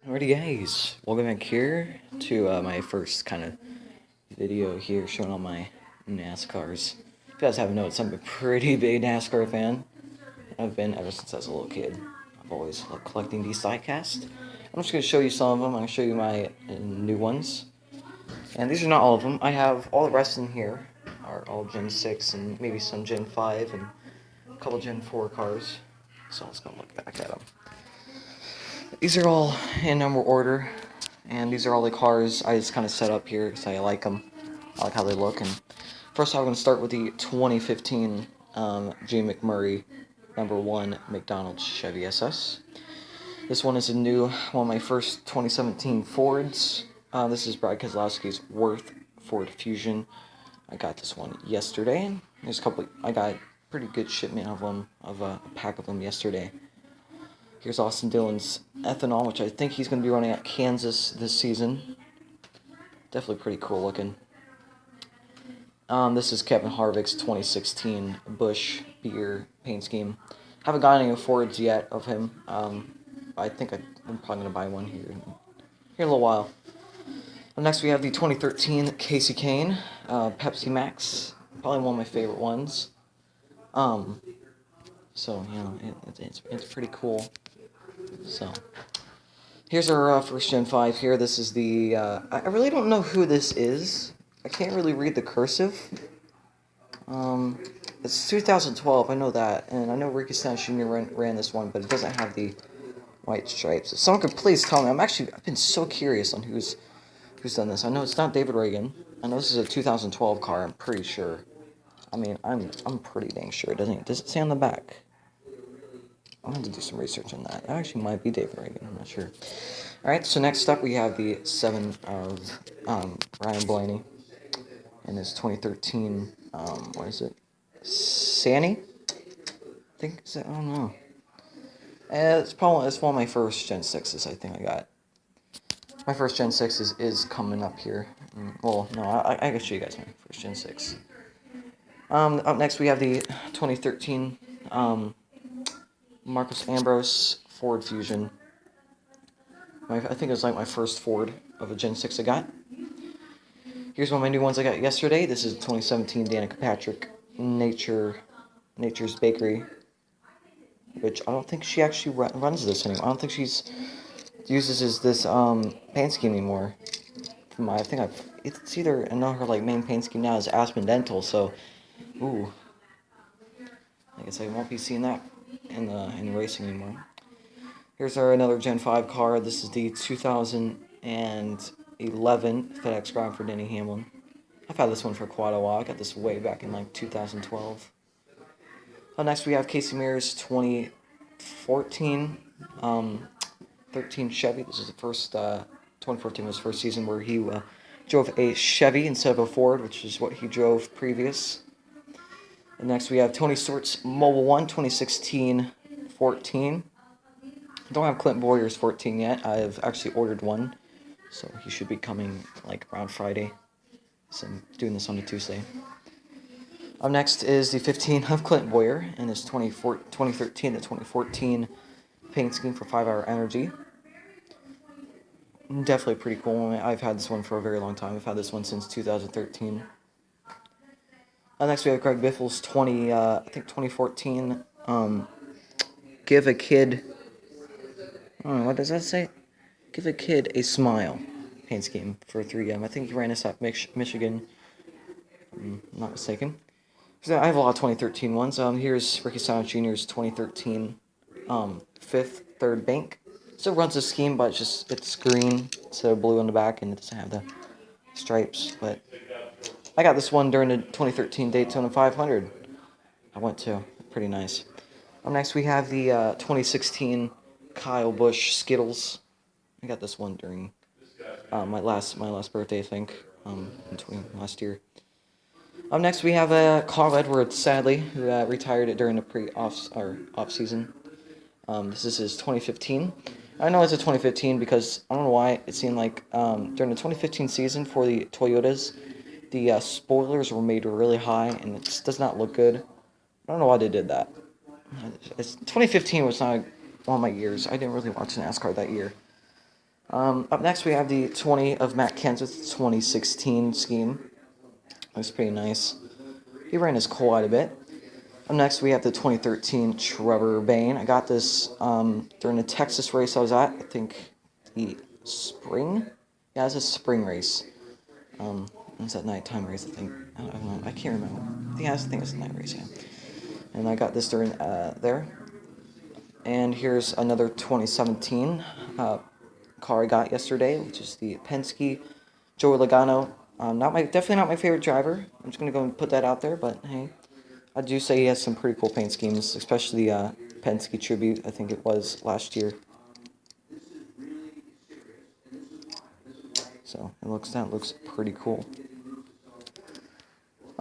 Alrighty guys, welcome back here to my first kind of video here showing all my NASCARs. If you guys haven't noticed, I'm a pretty big NASCAR fan. I've been ever since I was a little kid. I've always loved collecting these Diecast. I'm just going to show you some of them. I'm going to show you my new ones. And these are not all of them. I have all the rest in here are all Gen 6 and maybe some Gen 5 and a couple Gen 4 cars. So let's go look back at them. These are all in number order, and these are all the cars I just kind of set up here because I like them. I like how they look. And first, I'm going to start with the 2015 G. McMurray number 1 McDonald's Chevy SS. This one is a new one of my first 2017 Fords. This is Brad Keselowski's Worth Ford Fusion. I got this one yesterday. There's a couple. I got a pretty good shipment of them, a pack of them yesterday. Here's Austin Dillon's Ethanol, which I think he's going to be running at Kansas this season. Definitely pretty cool looking. This is Kevin Harvick's 2016 Busch Beer paint scheme. Haven't gotten any Fords yet of him. I think I'm probably going to buy one here in a little while. Next we have the 2013 Casey Kane Pepsi Max. Probably one of my favorite ones. So, you know, it's pretty cool. So, here's our first Gen 5 here. This is the, I really don't know who this is. I can't really read the cursive. It's 2012, I know that. And I know Ricky Stenhouse Jr. ran this one, but it doesn't have the white stripes. If someone could please tell me. I've been so curious on who's done this. I know it's not David Reagan. I know this is a 2012 car, I'm pretty sure. I mean, I'm pretty dang sure. Does it say on the back? I'll have to do some research on that. That actually might be David Reagan. I'm not sure. Alright, so next up we have the 7 of Ryan Blaney and his 2013, what is it? Sani? I think, I don't know. It's one of my first Gen 6s I think I got. My first Gen 6 is coming up here. Well, no, I can show you guys my first Gen 6. Up next we have the 2013, Marcos Ambrose Ford Fusion. I think it was like my first Ford of a Gen 6 I got. Here's one of my new ones I got yesterday. This is 2017 Danica Patrick Nature's Bakery, which I don't think she actually runs this anymore. I don't think she's uses this paint scheme anymore. It's either, I know her like main paint scheme now is Aspen Dental, so ooh, I guess I won't be seeing that in racing anymore. Here's another Gen 5 car. This is the 2011 FedEx Grand for Denny Hamlin. I've had this one for quite a while. I got this way back in like 2012. Next we have Casey Mears' 2014 13 Chevy. This is the first 2014 was the first season where he drove a Chevy instead of a Ford, which is what he drove previous. And next we have Tony Stewart's Mobile 1 2016 14. I don't have Clint Boyer's 14 yet. I've actually ordered one, so he should be coming like around Friday. So I'm doing this on a Tuesday. Up next is the 15 of Clint Boyer and his 2013 to 2014 paint scheme for 5 Hour Energy. Definitely pretty cool. I've had this one for a very long time. I've had this one since 2013. Next we have Greg Biffle's 2014 Give a Kid, I don't know, what does that say? Give a Kid a Smile paint scheme for 3M. I think he ran this at Michigan, if I'm not mistaken. So I have a lot of 2013 ones. Here's Ricky Stenhouse Jr.'s 2013 third bank. Still runs the scheme, but it's green instead of blue on the back, and it doesn't have the stripes. But I got this one during the 2013 Daytona 500 I went to. Pretty nice. Next we have the 2016 Kyle Busch Skittles. I got this one during my last birthday, I think, last year. Next we have Carl Edwards, sadly, who retired it during the off season. This is his 2015. I know it's a 2015 because I don't know why it seemed like during the 2015 season for the Toyotas, the spoilers were made really high and it just does not look good. I don't know why they did that. 2015 was not one of my years. I didn't really watch NASCAR that year. Up next, we have the 20 of Matt Kenseth 2016 scheme. Looks pretty nice. He ran his quite a bit. Up next, we have the 2013 Trevor Bayne. I got this during the Texas race I was at. I think the spring? Yeah, it was a spring race. It was that nighttime race, I think. I don't know. I can't remember. I think it was a night race, yeah. And I got this during there. And here's another 2017 car I got yesterday, which is the Penske Joey Logano. Definitely not my favorite driver. I'm just gonna go and put that out there. But hey, I do say he has some pretty cool paint schemes, especially the Penske Tribute. I think it was last year. So that looks pretty cool.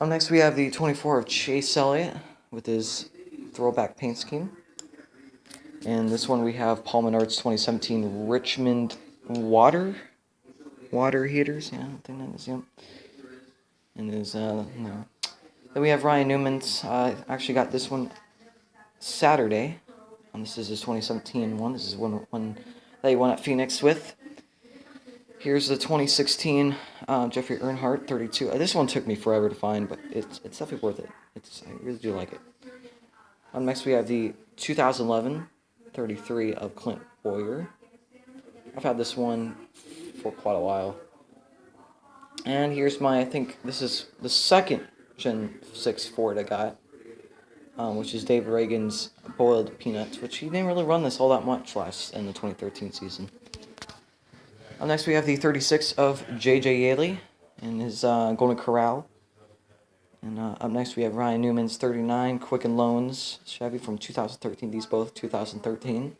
Next we have the 24 of Chase Elliott with his throwback paint scheme. And this one we have Paul Menard's 2017 Richmond water heaters. Yeah, I think that is, yeah. And there's, no. Then we have Ryan Newman's. I actually got this one Saturday. And this is his 2017 one. This is one that he won at Phoenix with. Here's the 2016 Jeffrey Earnhardt 32. This one took me forever to find, but it's definitely worth it. I really do like it. Next we have the 2011 33 of Clint Boyer. I've had this one for quite a while. And here's I think this is the second Gen 6 Ford I got, which is David Reagan's Boiled Peanuts, which he didn't really run this all that much in the 2013 season. Next we have the 36 of J.J. Yaley in his Golden Corral. And up next we have Ryan Newman's 39 Quicken Loans Chevy from 2013. These both 2013.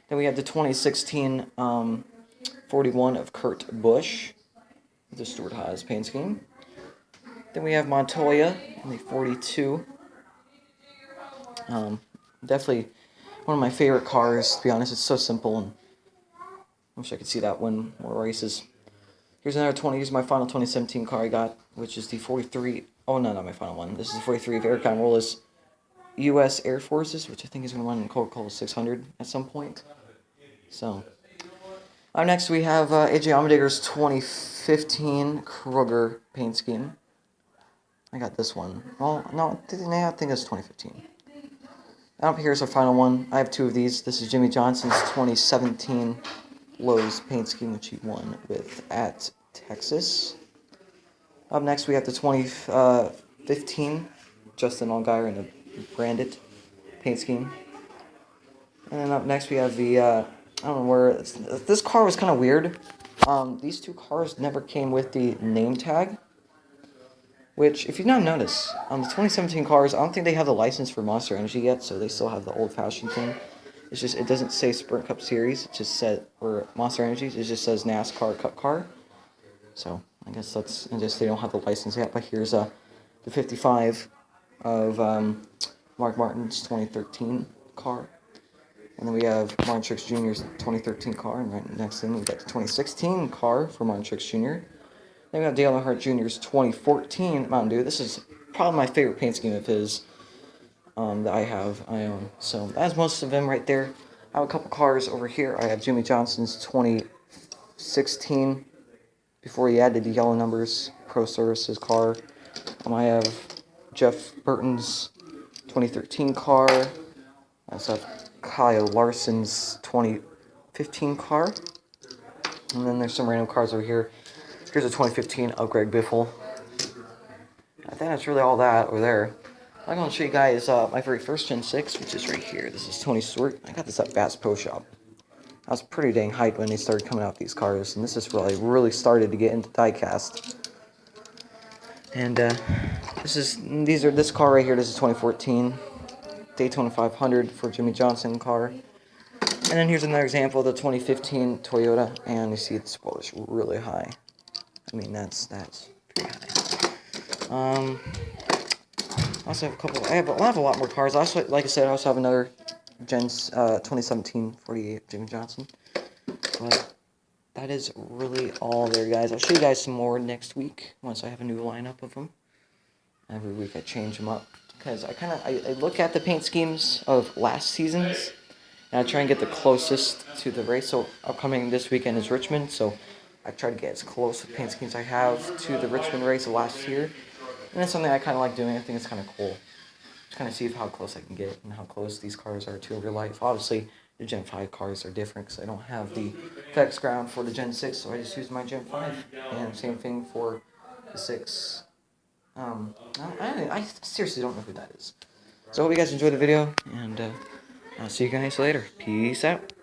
Then we have the 2016 41 of Kurt Busch with the Stuart Haas paint scheme. Then we have Montoya in the 42. Definitely one of my favorite cars, to be honest. It's so simple, and I wish I could see that win more races. Here's another 20. Here's my final 2017 car I got, which is the 43. Oh, no, not my final one. This is the 43 of Eric Almirola's U.S. Air Forces, which I think is going to run in Coca-Cola 600 at some point. So, next we have A.J. Allmendigger's 2015 Kruger paint scheme. I got this one. Well, no, I think it's 2015. Up here's our final one. I have two of these. This is Jimmy Johnson's 2017 Lowe's paint scheme, which he won with at Texas. Up next, we have the 2015 Justin Allgaier in a branded paint scheme. And then up next, we have the, I don't know where, this car was kind of weird. These two cars never came with the name tag, which, if you've not noticed, the 2017 cars, I don't think they have the license for Monster Energy yet, so they still have the old-fashioned thing. It's just, it doesn't say Sprint Cup Series, it just said, or Monster Energy, it just says NASCAR Cup Car. So, I guess they don't have the license yet, but here's the 55 of Mark Martin's 2013 car. And then we have Martin Truex Jr.'s 2013 car, and right next thing we got the 2016 car for Martin Truex Jr. Then we have Dale Earnhardt Jr.'s 2014 Mountain Dew. This is probably my favorite paint scheme of his that I own. So that's most of them right there. I have a couple cars over here. I have Jimmy Johnson's 2016, before he added the yellow numbers, Pro Services car. I have Jeff Burton's 2013 car. I also have Kyle Larson's 2015 car. And then there's some random cars over here. Here's a 2015 of Greg Biffle. I think that's really all that over there. I'm going to show you guys my very first Gen 6, which is right here. This is Tony Stewart. I got this at Bass Pro Shop. I was pretty dang hyped when they started coming out with these cars, and this is really started to get into diecast. And this car right here, this is 2014 Daytona 500 for Jimmy Johnson car. And then here's another example of the 2015 Toyota, and you see the spoiler's really high. I mean, that's pretty high. I also have a couple. I have a lot more cars. Also, like I said, I also have another Gen 2017 48 Jimmy Johnson. But that is really all there, guys. I'll show you guys some more next week once I have a new lineup of them. Every week I change them up because I look at the paint schemes of last season's, And I try and get the closest to the race. So upcoming this weekend is Richmond, so I try to get as close with paint schemes I have to the Richmond race of last year. And that's something I kind of like doing. I think it's kind of cool. Just kind of see how close I can get and how close these cars are to real life. Obviously, the Gen 5 cars are different because I don't have the FX ground for the Gen 6, so I just use my Gen 5. And same thing for the 6. I seriously don't know who that is. So I hope you guys enjoyed the video, and I'll see you guys later. Peace out.